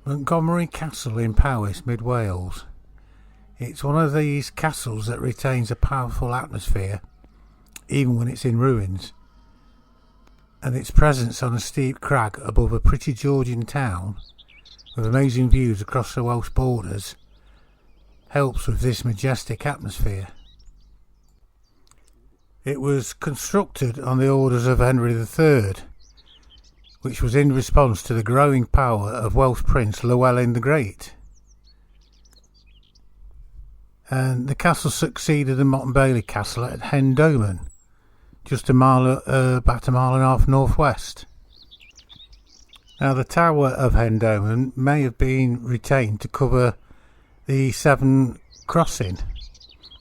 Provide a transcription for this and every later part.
Montgomery Castle in Powys, mid Wales. It's one of these castles that retains a powerful atmosphere, even when it's in ruins, and its presence on a steep crag above a pretty Georgian town, with amazing views across the Welsh borders, helps with this majestic atmosphere. It was constructed on the orders of Henry III, which was in response to the growing power of Welsh Prince Llewellyn the Great. And the castle succeeded the Montgomery Castle at Hendoman, just about a mile and a half northwest. Now, the Tower of Hendoman may have been retained to cover the Severn Crossing,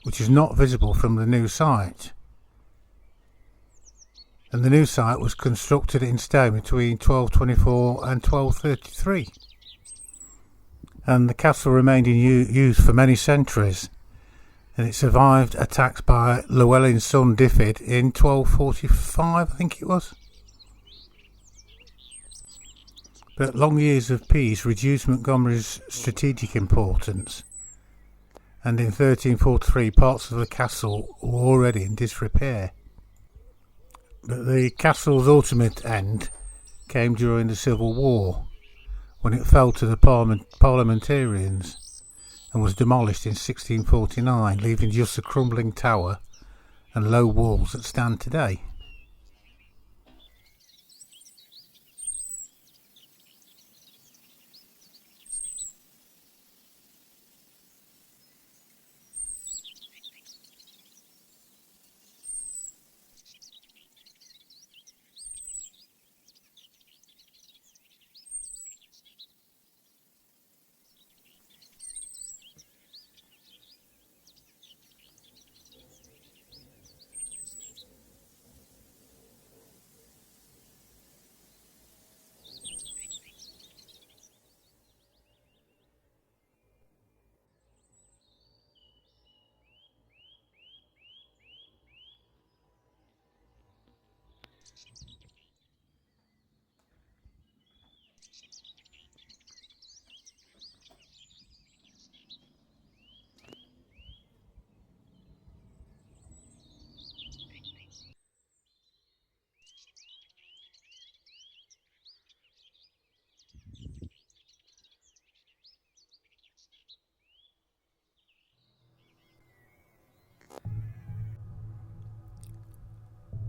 which is not visible from the new site. And the new site was constructed in stone between 1224 and 1233. And the castle remained in use for many centuries, and it survived attacks by Llewellyn's son Dyfed in 1245, I think it was. But long years of peace reduced Montgomery's strategic importance, and in 1343 parts of the castle were already in disrepair. But the castle's ultimate end came during the Civil War, when it fell to the parliamentarians and was demolished in 1649, leaving just a crumbling tower and low walls that stand today.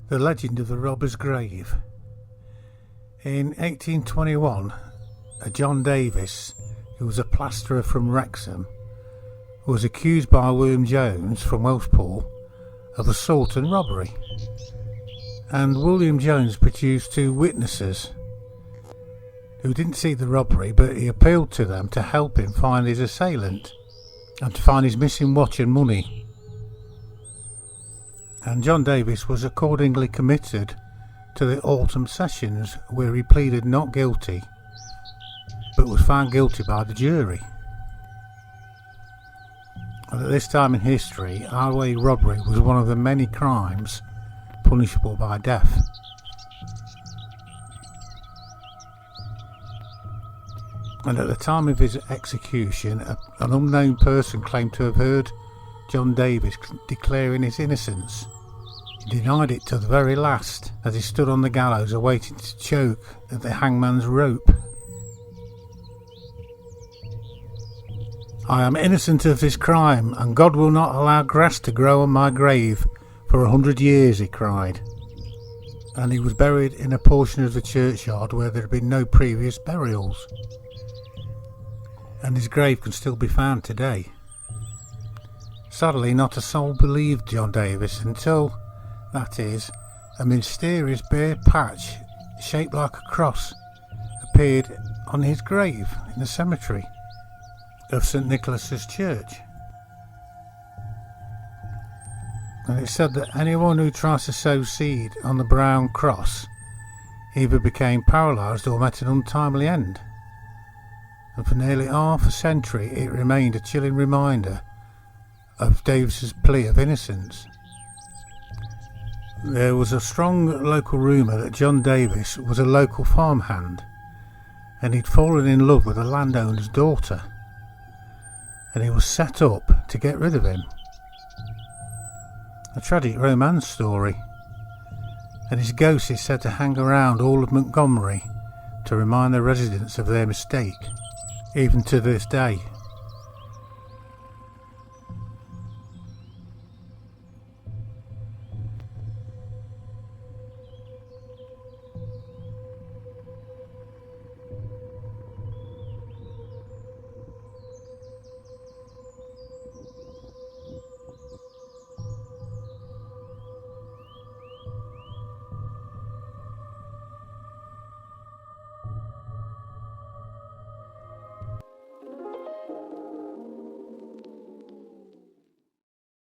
The legend of the robber's grave. In 1821, a John Davie, who was a plasterer from Wrexham, was accused by William Jones from Welshpool of assault and robbery. And William Jones produced two witnesses who didn't see the robbery, but he appealed to them to help him find his assailant and to find his missing watch and money. And John Davie was accordingly committed to the autumn sessions, where he pleaded not guilty but was found guilty by the jury. And at this time in history, highway robbery was one of the many crimes punishable by death. And at the time of his execution, an unknown person claimed to have heard John Davie declaring his innocence. He denied it to the very last, as he stood on the gallows awaiting to choke at the hangman's rope. "I am innocent of this crime, and God will not allow grass to grow on my grave for 100 years, he cried. And he was buried in a portion of the churchyard where there had been no previous burials. And his grave can still be found today. Sadly, not a soul believed John Davie until, that is, a mysterious bare patch shaped like a cross appeared on his grave in the cemetery of St Nicholas's Church. And it's said that anyone who tries to sow seed on the brown cross either became paralysed or met an untimely end. And for nearly half a century it remained a chilling reminder of Davis's plea of innocence. There was a strong local rumour that John Davie was a local farmhand, and he'd fallen in love with a landowner's daughter, and he was set up to get rid of him. A tragic romance story, and his ghost is said to hang around all of Montgomery to remind the residents of their mistake, even to this day.